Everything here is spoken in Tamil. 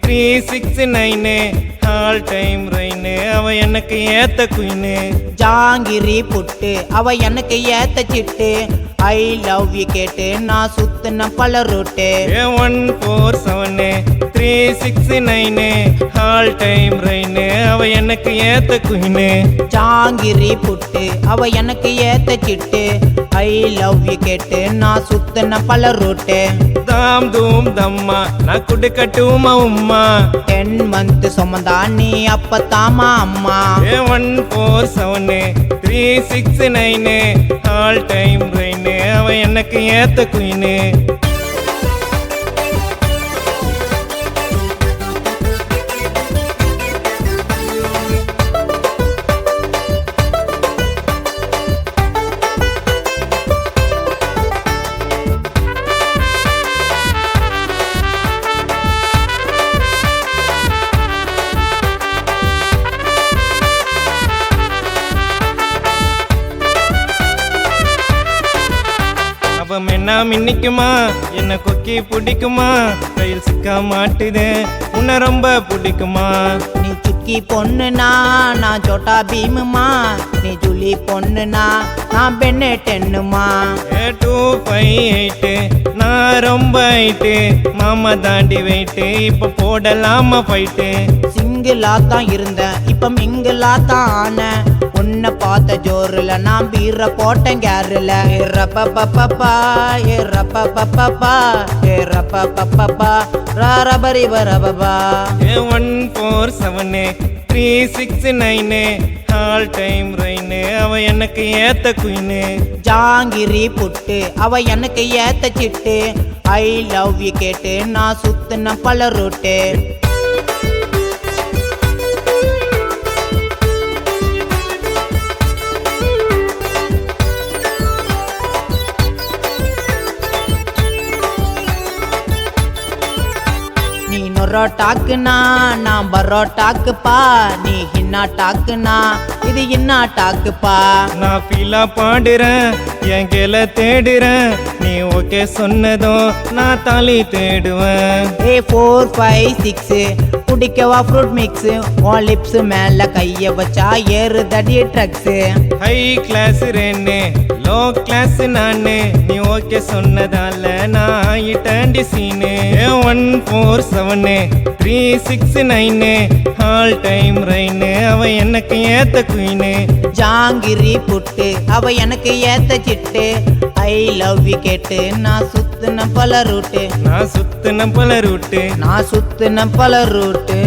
369 ஆல் டைம் ரெயின் அவ எனக்கு ஏத்த குயின்னு. ஜாங்கிரி புட்டு அவ எனக்கு ஏத்த சிட்டு ஐ லவ் யூ கேட்டு நான் சுத்தின பல ரூட்டு. 147 369 ஆல் டைம் ரெயின் அவ எனக்கு ஏத்த குயின்னு. ஜாங்கிரி புட்டு அவ எனக்கு ஏத்த சிட்டு ஐ லவ் யூ கேட்டு நான் சுத்தின பல ரூட்டு. தாம் தூம் தம்மா நான் குடுக்கட்டுமா உம்மா 10 month சுமந்தா நீ அப்பத்தாமா அம்மா. 147 369 ஆல் டைம் ரெயின் அவ எனக்கு ஏத்த குயின்னு. என்ன மின்னிக்குமா என்ன கொக்கி பிடிக்குமா கையில் சிக்கா மாட்டுது உன்னை ரொம்ப பிடிக்குமா. நீ சுக்கி பொண்ணுனா நான் சோட்டா பீமுமா நீ ஜுலி பொண்ணுனா நான் பெண்ணே டென்னுமா. 258 நான் ரொம்ப ஹைட்டு மாமா தாண்டி வெயிட்டு இப்ப போடலாமா ஃபைட்டு. சிங்கிளா தான் இருந்தேன் இப்ப மிங்கிளா தான் ஆனேன் உன்னை பார்த்த ஜோருல நான் பீர போட்டேன் கேருல. ரப்பப்பப்பா ஏ ரப்பப்பப்பா ஏ ரப்பப்பப்பா ரபரி பரபபா. 147 369 ஆல் டைம் ரெயின் அவ எனக்கு ஏத்த குயின்னு. ஜாங்கிரி புட்டு அவ எனக்கு ஏத்த சிட்டு ஐ லவ் யூ கேட்டு நான் சுத்தின பல ரூட்டு. நீ நொரோட்டாக்குனா நான் பரோட்டாக்குப்பா நீ ஹின்னா டாக்குனா இது இன்னா டாக்குப்பா. நான் ஃபீலா பாடுறேன் என் கேல தேடுறேன் நீ ஓகே சொன்னதும் நான் தாலி தேடுவேன். 4 5 6 குடிக்கவா ஃப்ரூட் மிக்ஸ் உன் லிப்ஸ் மேல கைய வச்சா ஏறுதடி drugs. High class ரென்னு low class நானு நீ ஓகே சொன்னதால நான் ஆயிட்டேன்டி சீனு. 147 369 ஆல் டைம் ரெயின் அவ எனக்கு ஏத்த குயின்னு. ஜாங்கிரி புட்டு அவ எனக்கு ஏத்த சிட்டு ஐ லவ் யூ கேட்டு நான் சுத்தின பல ரூட்டு. நான் சுத்தின பல ரூட்டு. நான் சுத்தின பல ரூட்டு.